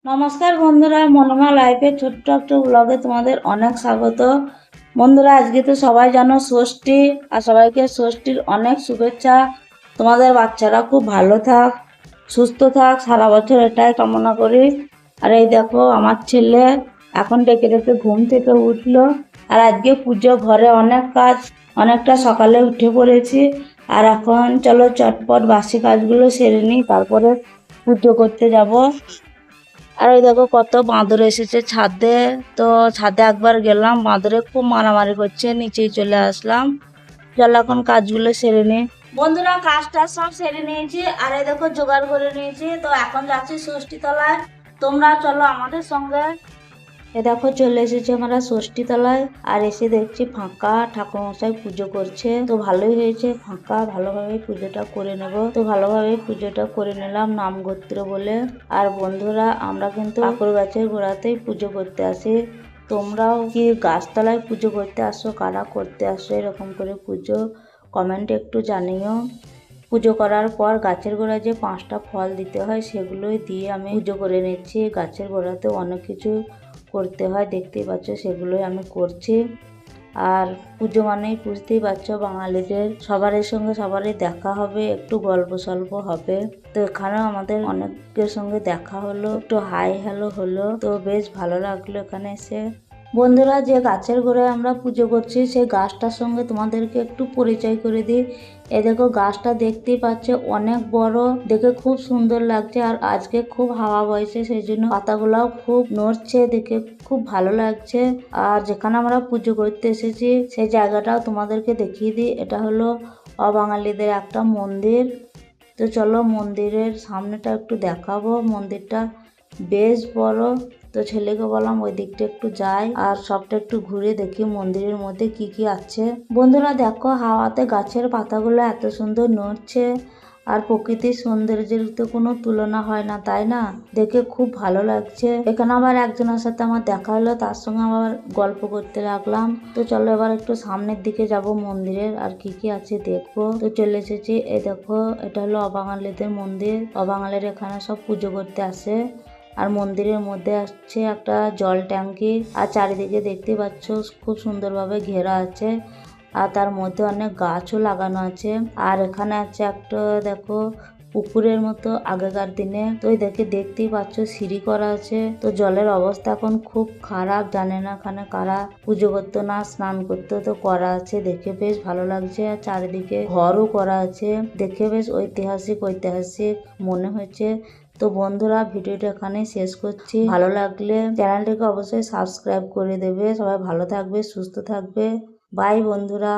নমস্কার বন্ধুরা, মনোমা লাইফের ছোট্ট একটা ব্লগে তোমাদের অনেক স্বাগত। বন্ধুরা, আজকে তো সবাই জানো ষষ্ঠী, আর সবাইকে ষষ্ঠীর অনেক শুভেচ্ছা। তোমাদের বাচ্চারা খুব ভালো থাক, সুস্থ থাক, সারা বছর এটাই কামনা করি। আর এই দেখো আমার ছেলে এখন ডেকে ডেকে ঘুম থেকে উঠলো। আর আজকে পুজো, ঘরে অনেক কাজ, অনেকটা সকালে উঠে পড়েছি। আর এখন চলো চটপট বাসি কাজগুলো সেরে নিই, তারপরে পুজো করতে যাব। আর ওই দেখো কত বাঁদর এসেছে ছাদে। তো ছাদে একবার গেলাম, বাঁদরে খুব মারামারি করছে, নিচেই চলে আসলাম। চল এখন কাজগুলো সেরে নি। বন্ধুরা, কাজটা সব সেরে নিয়েছি, আর এই দেখো জোগাড় করে নিয়েছি। তো এখন যাচ্ছি ষষ্ঠী তলায়, তোমরা চলো আমাদের সঙ্গে। এ দেখো চলে এসেছি আমরা ষষ্ঠী তলায়, আর এসে দেখছি ফাঁকা, ঠাকুরমশাই পুজো করছে। তো ভালোই হয়েছে ফাঁকা, ভালোভাবে পুজোটা করে নেব। তো ভালোভাবে পুজোটা করে নিলাম নাম গোত্র বলে। আর বন্ধুরা, আমরা কিন্তু ঠাকুর গাছের গোড়াতেই পুজো করতে আসি। তোমরাও কি গাছতলায় পুজো করতে আসো? কারা করতে আসো এরকম করে পুজো? কমেন্টে একটু জানিও। পুজো করার পর গাছের গোড়ায় যে 5টা ফল দিতে হয়, সেগুলোই দিয়ে আমি পুজো করে নিচ্ছি। গাছের গোড়াতে অনেক কিছু করতে হয়, দেখতেই পাচ্ছ, সেগুলোই আমি করছি। আর পুজো মানেই বুঝতেই পারছো, বাঙালিদের সবারই সঙ্গে সবারই দেখা হবে, একটু গল্প সল্প হবে। তো এখানেও আমাদের অনেকের সঙ্গে দেখা হলো, একটু হাই হ্যালো হলো। তো বেশ ভালো লাগলো এখানে এসে। বন্ধুরা, যে গাছের গোড়ায় আমরা পুজো করছি, সেই গাছটার সঙ্গে তোমাদেরকে একটু পরিচয় করে দিই। এই দেখো গাছটা দেখতেই পাচ্ছে, অনেক বড়, দেখে খুব সুন্দর লাগছে। আর আজকে খুব হাওয়া বইছে, সেই জন্য পাতাগুলাও খুব নড়ছে, দেখে খুব ভালো লাগছে। আর যেখানে আমরা পুজো করতে এসেছি, সেই জায়গাটাও তোমাদেরকে দেখিয়ে দিই। এটা হলো অবাঙালিদের একটা মন্দির। তো চলো মন্দিরের সামনেটা একটু দেখাবো। মন্দিরটা বেশ বড়। তো ছেলেকে বললাম ওই দিকটা একটু যাই, আর সবটা একটু ঘুরে দেখি মন্দিরের মধ্যে কি কি আছে। বন্ধুরা দেখো, হাওয়াতে গাছের পাতাগুলো এত সুন্দর নড়ছে। আর প্রকৃতির সৌন্দর্যের তো কোনো তুলনা হয় না, তাই না? দেখে খুব ভালো লাগছে। এখানে আবার একজনের সাথে আমার দেখা হলো, তার সঙ্গে আবার গল্প করতে লাগলাম। তো চলো এবার একটু সামনের দিকে যাব মন্দিরের, আর কি কি আছে দেখবো। তো চলে এসেছি। এই দেখো, এটা হলো অবাঙালিদের মন্দির। অবাঙালির এখানে সব পুজো করতে আসে। আর মন্দিরের মধ্যে আসছে একটা জল ট্যাঙ্কি, আর চারিদিকে দেখতে পাচ্ছ খুব সুন্দরভাবে ঘেরা আছে। আর তার মধ্যে অনেক গাছও লাগানো আছে। আর এখানে আছে একটা দেখো পুকুরের মতো আগেকার দিনে। তো দেখতেই পাচ্ছ সিঁড়ি করা আছে। তো জলের অবস্থা এখন খুব খারাপ, জানে না এখানে কারা পুজো করতো না স্নান করতো। তো করা আছে, দেখে বেশ ভালো লাগছে। আর চারিদিকে ঘরও করা আছে, দেখে বেশ ঐতিহাসিক ঐতিহাসিক মনে হয়েছে। তো বন্ধুরা, ভিডিওটা এখানে শেষ করছি। ভালো লাগলে চ্যানেলটিকে অবশ্যই সাবস্ক্রাইব করে দেবে। সবাই ভালো থাকবে, সুস্থ থাকবে। বাই বন্ধুরা।